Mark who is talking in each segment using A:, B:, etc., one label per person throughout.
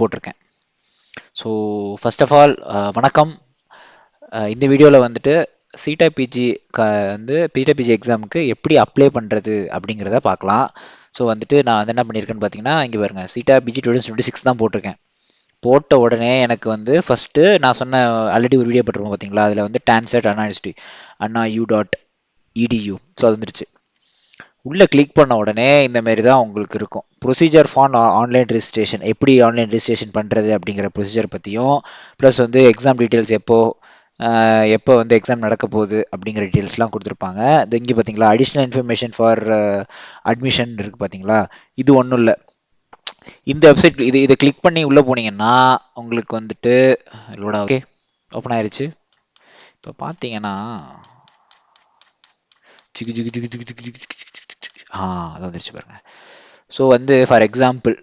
A: போட்டிருக்கேன். So first of all வணக்கம். இந்த வீடியோவில் வந்துட்டு சிடா பிஜி வந்து சிடா பிஜி எக்ஸாமுக்கு எப்படி அப்ளை பண்ணுறது அப்படிங்கிறத பார்க்கலாம். ஸோ வந்துட்டு நான் வந்து என்ன பண்ணியிருக்கேன்னு பார்த்தீங்கன்னா, இங்கே பாருங்க, சிடா பிஜி 2026 தான் போட்டிருக்கேன். போட்ட உடனே எனக்கு வந்து ஃபஸ்ட்டு நான் சொன்ன ஆல்ரெடி ஒரு வீடியோ போட்டிருப்போம் பார்த்தீங்களா, அதில் வந்து டான்செட் அனாலிஸ்டி அண்ணா யூ.edu. ஸோ அது வந்துருச்சு. உள்ளே கிளிக் பண்ண உடனே இந்த மாதிரி தான் உங்களுக்கு இருக்கும். ப்ரொசீஜர் ஃபார் ஆன்லைன் ரெஜிஸ்ட்ரேஷன், எப்படி ஆன்லைன் ரெஜிஸ்ட்ரேஷன் பண்ணுறது அப்படிங்கிற ப்ரொசீஜர் பற்றியும், ப்ளஸ் வந்து எக்ஸாம் டீட்டெயில்ஸ் எப்போ வந்து எக்ஸாம் நடக்க போகுது அப்படிங்கிற டீட்டெயில்ஸ்லாம் கொடுத்துருப்பாங்க. இது இங்கே பார்த்தீங்களா, அடிஷ்னல் இன்ஃபர்மேஷன் ஃபார் அட்மிஷன் இருக்குது பார்த்தீங்களா. இது ஒன்றும் இல்லை, இந்த வெப்சைட் இதை கிளிக் பண்ணி உள்ளே போனீங்கன்னா உங்களுக்கு வந்துட்டு லோடா. ஓகே, ஓப்பன் ஆயிருச்சு. இப்போ பார்த்தீங்கன்னா ஜிகு ஜிகு ஜிகு ஜிகு ஜிகு ஜிகு ஜிகு ஜிகு ஜிகு. அது வந்துருச்சு பாருங்க. ஸோ வந்து for example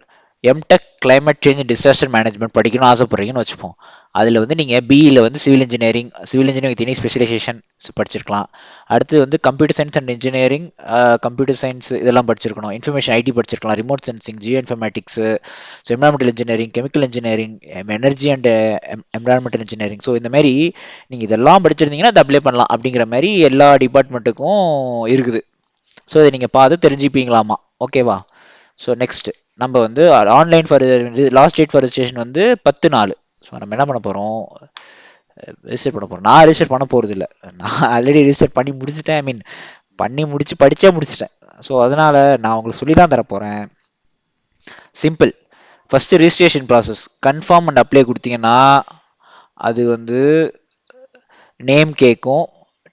A: MTech climate change disaster management படிக்கணும்னு ஆசைப்படுறீங்கன்னு வச்சுப்போம். அதில் வந்து நீங்கள் பிஇயில் வந்து civil engineering with any specialisation படிச்சிருக்கலாம். அடுத்து வந்து computer science and engineering, computer science இதெல்லாம் படிச்சிருக்கணும். இன்ஃபர்மேஷன் ஐடி படிச்சிருக்கலாம், remote sensing, geoinformatics, so environmental engineering, chemical engineering, energy and environmental engineering. So இந்த மாதிரி நீங்கள் இதெல்லாம் படிச்சிருந்தீங்கன்னா அதை அப்ளை பண்ணலாம். அப்படிங்கிற மாதிரி எல்லா டிபார்ட்மெண்ட்டுக்கும் இருக்குது. ஸோ இதை நீங்கள் பார்த்து தெரிஞ்சுப்பீங்களாமா. ஓகேவா. ஸோ நெக்ஸ்ட் நம்ம வந்து online for last date for registration வந்து 10 நாள். ஸோ நம்ம என்ன பண்ண போகிறோம், ரிஜிஸ்டர் பண்ண போகிறோம். நான் ரிஜிஸ்டர் பண்ண போகிறது இல்லை, நான் ஆல்ரெடி ரிஜிஸ்டர் பண்ணி முடிச்சுட்டேன். ஐ மீன் பண்ணி படித்தே முடிச்சிட்டேன். ஸோ அதனால் நான் உங்களுக்கு சொல்லி தான் தரப்போகிறேன். Simple. First registration process confirm and apply கொடுத்தீங்கன்னா அது வந்து நேம் கேட்கும்,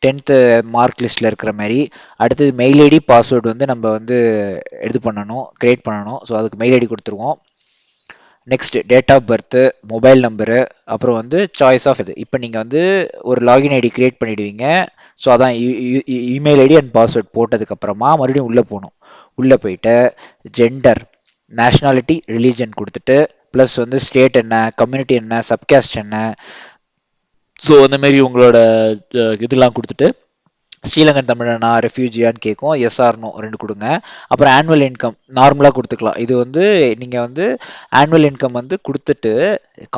A: 10th மார்க் லிஸ்ட்டில் இருக்கிற மாதிரி. அடுத்தது மெயில் ஐடி பாஸ்வேர்டு வந்து நம்ம வந்து இது பண்ணணும், க்ரியேட் பண்ணணும். ஸோ அதுக்கு மெயில் ஐடி கொடுத்துருவோம். Next date of birth, mobile number, அப்புறம் வந்து சாய்ஸ் ஆஃப் இது. இப்போ நீங்கள் வந்து ஒரு லாகின் ஐடி க்ரியேட் பண்ணிவிடுவீங்க. ஸோ அதான் இமெயில் ஐடி அண்ட் பாஸ்வேர்ட் போட்டதுக்கப்புறமா மறுபடியும் உள்ளே போகணும். உள்ளே போயிட்டு ஜெண்டர், நேஷ்னாலிட்டி, ரிலீஜன் கொடுத்துட்டு ப்ளஸ் வந்து ஸ்டேட் என்ன, கம்யூனிட்டி என்ன, சப்காஸ்ட் என்ன, ஸோ அந்த மாதிரி உங்களோட இதெல்லாம் கொடுத்துட்டு ஸ்ரீலங்கன் தமிழனா ரெஃப்யூஜியான்னு கேட்கும், எஸ்ஆர்னோ 2 கொடுங்க. அப்புறம் ஆனுவல் இன்கம் நார்மலாக கொடுத்துக்கலாம். இது வந்து நீங்கள் வந்து ஆனுவல் இன்கம் வந்து கொடுத்துட்டு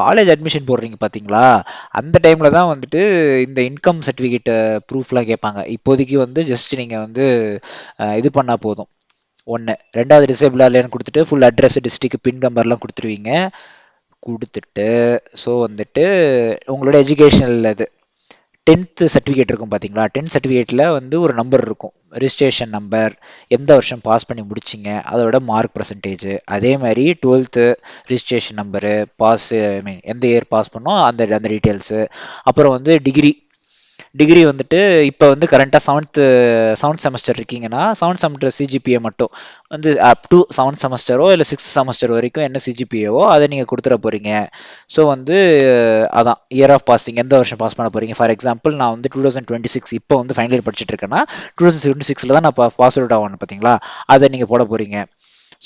A: காலேஜ் அட்மிஷன் போடுறீங்க பார்த்தீங்களா, அந்த டைமில் தான் வந்துட்டு இந்த இன்கம் சர்டிஃபிகேட் ப்ரூஃப்லாம் கேட்பாங்க. இப்போதைக்கு வந்து ஜஸ்ட் நீங்கள் வந்து இது பண்ணால் போதும். ஒன்று. ரெண்டாவது டிசேபிள் இல்லையான்னு கொடுத்துட்டு ஃபுல் அட்ரஸ், டிஸ்ட்ரிக்ட், பின் நம்பர்லாம் கொடுத்துருவீங்க. கொடுத்துட்டு ஸோ வந்துட்டு உங்களோட எஜுகேஷனல் இது 10th சர்டிஃபிகேட் இருக்கும் பார்த்தீங்களா, 10th சர்டிஃபிகேட்டில் வந்து ஒரு நம்பர் இருக்கும், ரிஜிஸ்ட்ரேஷன் நம்பர், எந்த வருஷம் பாஸ் பண்ணி முடிச்சிங்க, அதோட மார்க் பர்சன்டேஜ். அதே மாதிரி 12th ரிஜிஸ்ட்ரேஷன் நம்பரு, பாஸ் ஐ மீன் எந்த இயர் பாஸ் பண்ணோம் அந்த அந்த டீட்டெயில்ஸு. அப்புறம் வந்து டிகிரி வந்துட்டு இப்போ வந்து கரண்ட்டாக செவன்த் செமஸ்டர் இருக்கீங்கன்னா செவன்த் செமஸ்டர் சிஜிபிஏ மட்டும் வந்து அப் டு செவன்த் செமஸ்டரோ இல்லை 6th செமஸ்டர் வரைக்கும் என்ன சிஜிபிஏவோ அதை நீங்கள் கொடுத்துட போகிறீங்க. ஸோ வந்து அதான் இயர் ஆஃப் பாசிங், எந்த வருஷம் பாஸ் பண்ண போகிறீங்க. ஃபார் எக்ஸாம்பிள் நான் வந்து 2026 இப்போ வந்து ஃபைனல் இயர் படிச்சுட்டு இருக்கேன்னா 2026 தான் நான் பாஸ் அவுட் ஆகணும் பார்த்தீங்களா, அதை நீங்கள் போட போகிறீங்க.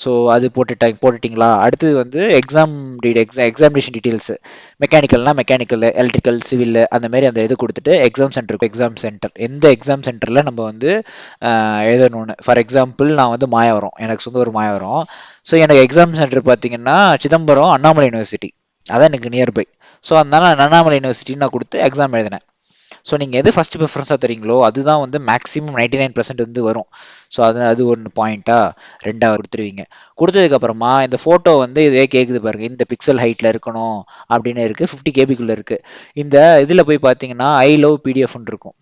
A: ஸோ அது போட்டுட்டிங்களா. அடுத்தது வந்து எக்ஸாமினேஷன் டீட்டெயில்ஸு, மெக்கானிக்கல்னா மெக்கானிக்கல், எலக்ட்ரிக்கல், சிவில் அந்த மாதிரி அந்த இது கொடுத்துட்டு எக்ஸாம் சென்டர் எந்த எக்ஸாம் சென்டரில் நம்ம வந்து எழுதணும்னு. ஃபார் எக்ஸாம்பிள் நான் வந்து மாயவரம், எனக்கு சொந்த ஒரு மாயவரம். ஸோ எனக்கு எக்ஸாம் சென்டர் பார்த்தீங்கன்னா சிதம்பரம் அண்ணாமலை யூனிவர்சிட்டி, அதான் எனக்கு நியர்பை. ஸோ அதனால நான் அண்ணாமலை யூனிவர்சிட்டின்னு நான் கொடுத்து எக்ஸாம் எழுதினேன். ஸோ நீங்கள் எது ஃபஸ்ட்டு ப்ரிஃபரன்ஸாக தரீங்களோ அதுதான் வந்து மேக்ஸிமம் 99% வந்து வரும். ஸோ அது ஒன்று பாயிண்ட்டாக. ரெண்டாவது கொடுத்துருவீங்க. கொடுத்ததுக்கப்புறமா இந்த ஃபோட்டோ வந்து இதே கேட்குது பாருங்கள், இந்த பிக்சல் ஹைட்டில் இருக்கணும் அப்படின்னு இருக்குது, 50 கேபிக்குள்ளே இருக்குது. இந்த இதில் போய் பார்த்தீங்கன்னா ஐ லவ் பிடிஎஃப்னு இருக்கும்.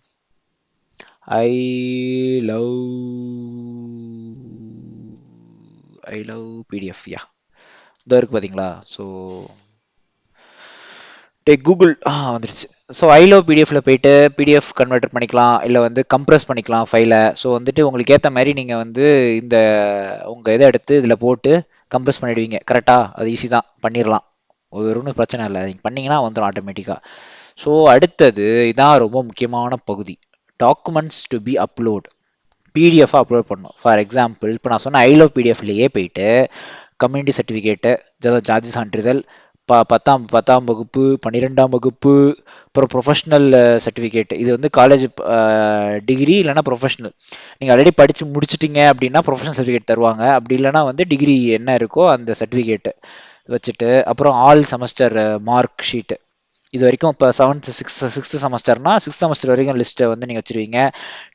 A: ஐ லவ் பிடிஎஃப், யா இதோ இருக்குது பார்த்தீங்களா. ஸோ கூகுள் வந்துருச்சு. ஸோ ஐ லவ் பிடிஎஃப்ல போயிட்டு பிடிஎஃப் கன்வெர்ட் பண்ணிக்கலாம், இல்லை வந்து கம்ப்ரஸ் பண்ணிக்கலாம் ஃபைலை. ஸோ வந்துட்டு உங்களுக்கு ஏற்ற மாதிரி நீங்கள் வந்து இந்த உங்கள் இதை எடுத்து இதில் போட்டு கம்ப்ரஸ் பண்ணிடுவீங்க. கரெக்டாக அது ஈஸி தான், பண்ணிடலாம், ஒன்றும் பிரச்சனை இல்லை. நீங்கள் பண்ணிங்கன்னா வந்துடும் ஆட்டோமேட்டிக்காக. ஸோ அடுத்தது இதான் ரொம்ப முக்கியமான பகுதி, டாக்குமெண்ட்ஸ் டு பி அப்லோட். பிடிஎஃபாக அப்லோட் பண்ணணும். ஃபார் எக்ஸாம்பிள் இப்போ நான் சொன்ன ஐ லவ் பிடிஎஃப்லேயே போயிட்டு கம்யூனிட்டி சர்டிஃபிகேட்டு, ஜாதி சான்றிதழ், பத்தாம் வகுப்பு, 12ஆம் வகுப்பு, அப்புறம் ப்ரொஃபஷ்னல் சர்டிஃபிகேட். இது வந்து காலேஜ் டிகிரி இல்லைனா ப்ரொஃபஷ்னல். நீங்கள் ஆல்ரெடி படித்து முடிச்சிட்டிங்க அப்படின்னா ப்ரொஃபஷனல் சர்டிஃபிகேட் தருவாங்க. அப்படி இல்லைனா வந்து டிகிரி என்ன இருக்கோ அந்த சர்டிஃபிகேட்டு. வச்சுட்டு அப்புறம் ஆல் செமஸ்டர் மார்க் ஷீட் இது வரைக்கும் இப்போ சிக்ஸ்த் செமஸ்டர்னா சிக்ஸ்த் செமஸ்டர் வரைக்கும் லிஸ்ட்டை வந்து நீங்கள் வச்சிருவீங்க.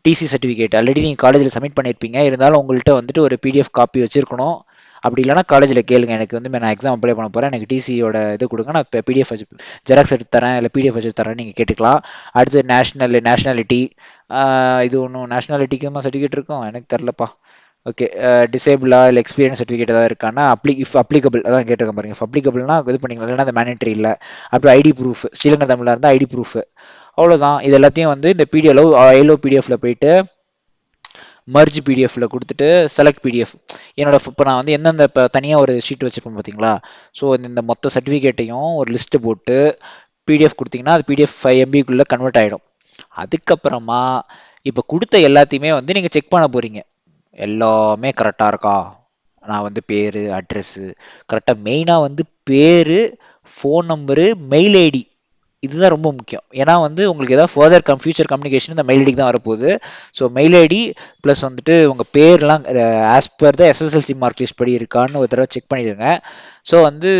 A: டிசி சர்டிஃபிகேட் ஆல்ரெடி நீங்கள் காலேஜில் சப்மிட் பண்ணியிருப்பீங்க, இருந்தாலும் உங்கள்கிட்ட வந்துட்டு ஒரு பிடிஎஃப் காப்பி வச்சிருக்கணும். அப்படி இல்லைனா காலேஜில் கேளுங்க, எனக்கு வந்து நான் எக்ஸாம் அப்ளை பண்ண போகிறேன், எனக்கு டிசியோட இது கொடுங்க, நான் இப்போ பிடிஎஃப் வச்சு ஜெராக்ஸ் எடுத்து தரேன் இல்லை பிடிஎஃப் வச்சு தரேன் நீங்கள் கேட்டுக்கலாம். அடுத்து நேஷ்னாலிட்டி, இது ஒன்றும் நேஷ்னாலிட்டிக்குமா சர்டிஃபிகேட் இருக்கும் எனக்கு தெரிலப்பா. ஓகே, டிசேபிளா இல்லை எக்ஸ்பீரியன்ஸ் சர்டிஃபிகேட் ஏதாவது இருக்கான்னா இஃப் அப்ளிகபிள் அதான் கேட்டிருக்கேன் பாருங்க. இஃப் அப்ளிகபிள்னா இது பண்ணிக்கலாம், இல்லைன்னா அது மேனேட்டரி இல்லை. அப்புறம் ஐடி ப்ரூஃப், ஸ்ரீலங்கா தமிழாக இருந்தால் ஐடி ப்ரூஃப். அவ்வளோதான். இது எல்லாத்தையும் வந்து இந்த ஐலோ பிடிஎஃப்ல போயிட்டு மர்ஜ் பிடிஎஃப்ல கொடுத்துட்டு செலக்ட் பிடிஎஃப். என்னோட இப்போ நான் வந்து எந்தெந்த இப்போ தனியாக ஒரு ஷீட் வச்சுருப்பேன் பார்த்தீங்களா, ஸோ இந்த மொத்த சர்டிஃபிகேட்டையும் ஒரு லிஸ்ட்டு போட்டு பிடிஎஃப் கொடுத்தீங்கன்னா அது பிடிஎஃப் 5 MBக்குள்ளே கன்வெர்ட் ஆகிடும். அதுக்கப்புறமா இப்போ கொடுத்த எல்லாத்தையுமே வந்து நீங்கள் செக் பண்ண போகிறீங்க, எல்லாமே கரெக்டாக இருக்கா. நான் வந்து பேர் அட்ரஸ்ஸு கரெக்டாக, மெயினாக வந்து பேர், ஃபோன் நம்பரு, மெயில் ஐடி, இதுதான் ரொம்ப முக்கியம். ஏன்னா வந்து உங்களுக்கு ஏதாவது ஃபர்தர் ஃபியூச்சர் கம்யூனிகேஷன் இந்த மெயில் ஐடிக்கு தான் வரப்போகுது. ஸோ மெயில் ஐடி ப்ளஸ் வந்துட்டு உங்கள் பேர்லாம் as per the SSLC mark list படி இருக்கான்னு ஒரு தடவை செக் பண்ணிடுங்க. ஸோ வந்து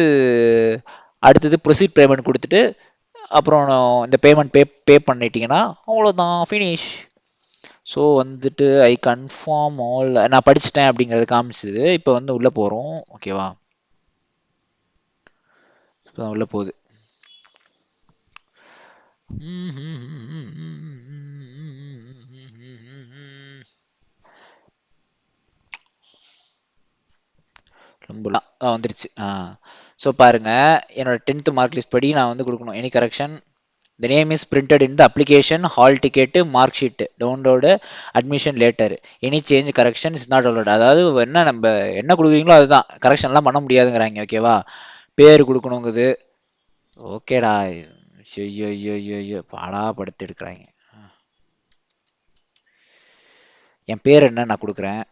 A: அடுத்தது ப்ரொசீட் பேமெண்ட் கொடுத்துட்டு அப்புறம் இந்த பேமெண்ட் பே பண்ணிட்டீங்கன்னா அவ்வளோதான், ஃபினிஷ். ஸோ வந்துட்டு ஐ கன்ஃபார்ம் ஆல் நான் படிச்சிட்டேன் அப்படிங்கிறது காமிச்சுது. இப்போ வந்து உள்ளே போகிறோம், ஓகேவா. இப்போ உள்ளே போகுது. வந்துருச்சு. ஸோ பாருங்க, என்னோட 10th மார்க் லிஸ்ட் படி நான் வந்து கொடுக்கணும். Any correction, the name is printed in the application, hall ticket, mark sheet, download, admission later, any change correction is not allowed. அதாவது என்ன நம்ம என்ன கொடுக்குறீங்களோ அதுதான், கரெக்ஷன்லாம் பண்ண முடியாதுங்கிறாங்க, ஓகேவா. பேர் கொடுக்கணுங்குது, ஓகேடா. ஐயோ ஐயோ ஐயோ ஐயோ, பாடா படுத்து எடுக்கிறாங்க. என் பேர் என்ன நான் கொடுக்குறேன்,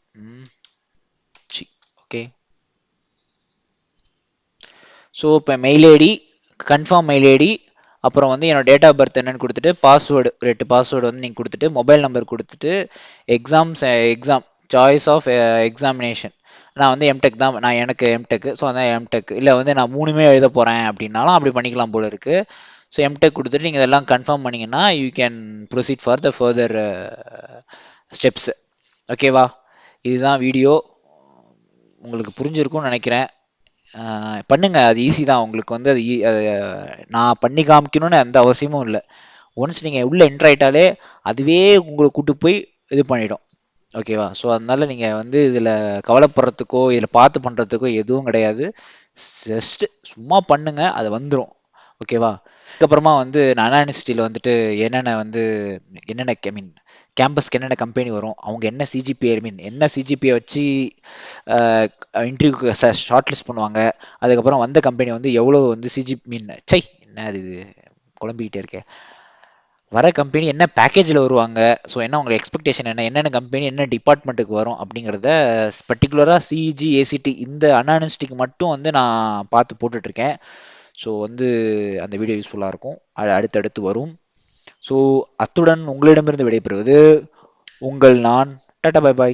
A: ஓகே. ஸோ இப்போ mail ID, confirm mail ID, அப்புறம் வந்து என்னோட டேட் ஆஃப் பர்த் என்னன்னு கொடுத்துட்டு பாஸ்வேர்டு 2 பாஸ்வேர்டு வந்து நீங்கள் கொடுத்துட்டு மொபைல் நம்பர் கொடுத்துட்டு எக்ஸாம் சாய்ஸ் ஆஃப் எக்ஸாமினேஷன். நான் வந்து எம்டெக் தான், நான் எனக்கு எம்டெக், ஸோ அதான் எம்டெக். இல்லை வந்து நான் 3மே எழுத போகிறேன் அப்படின்னாலும் அப்படி பண்ணிக்கலாம் போல இருக்குது. ஸோ எம்டெக் கொடுத்துட்டு நீங்கள் இதெல்லாம் கன்ஃபார்ம் பண்ணிங்கன்னா you can proceed for the further steps, ஓகேவா. இதுதான் வீடியோ, உங்களுக்கு புரிஞ்சிருக்கும்னு நினைக்கிறேன். பண்ணுங்க, அது ஈஸி தான். உங்களுக்கு வந்து அது நான் பண்ணி காமிக்கணும்னு எந்த அவசியமும் இல்லை. ஒன்ஸ் நீங்கள் உள்ளே என்ட்ரு ஆகிட்டாலே அதுவே உங்களை கூட்டு போய் இது பண்ணிடும், ஓகேவா. ஸோ அதனால நீங்கள் வந்து இதில் கவலைப்படுறதுக்கோ இதில் பார்த்து பண்ணுறதுக்கோ எதுவும் கிடையாது. ஜஸ்ட்டு சும்மா பண்ணுங்க, அது வந்துடும், ஓகேவா. அதுக்கப்புறமா வந்து நான் யூனிவர்சிட்டியில் வந்துட்டு என்னென்ன ஐ மீன் கேம்பஸ்க்கு என்னென்ன கம்பெனி வரும், அவங்க என்ன சிஜிபிஏ ஐ மீன் என்ன சிஜிபிஏ வச்சு இன்டர்வியூக்கு ஷார்ட் லிஸ்ட் பண்ணுவாங்க. அதுக்கப்புறம் வந்த கம்பெனி வந்து எவ்வளோ வந்து சை என்ன அது குழம்பிக்கிட்டே இருக்கேன், வர கம்பெனி என்ன பேக்கேஜில் வருவாங்க, ஸோ என்ன உங்கள் எக்ஸ்பெக்டேஷன் என்னென்ன கம்பெனி என்ன டிபார்ட்மெண்ட்டுக்கு வரும் அப்படிங்கிறத பர்டிகுலராக சிஇஜி ஏசிடி இந்த அன்யூனிவர்சிட்டிக்கு மட்டும் வந்து நான் பார்த்து போட்டுட்ருக்கேன். ஸோ வந்து அந்த வீடியோ யூஸ்ஃபுல்லாக இருக்கும், அடுத்தடுத்து வரும். ஸோ அத்துடன் உங்களிடமிருந்து விடைபெறுவது உங்கள் நான். Tata, bye bye.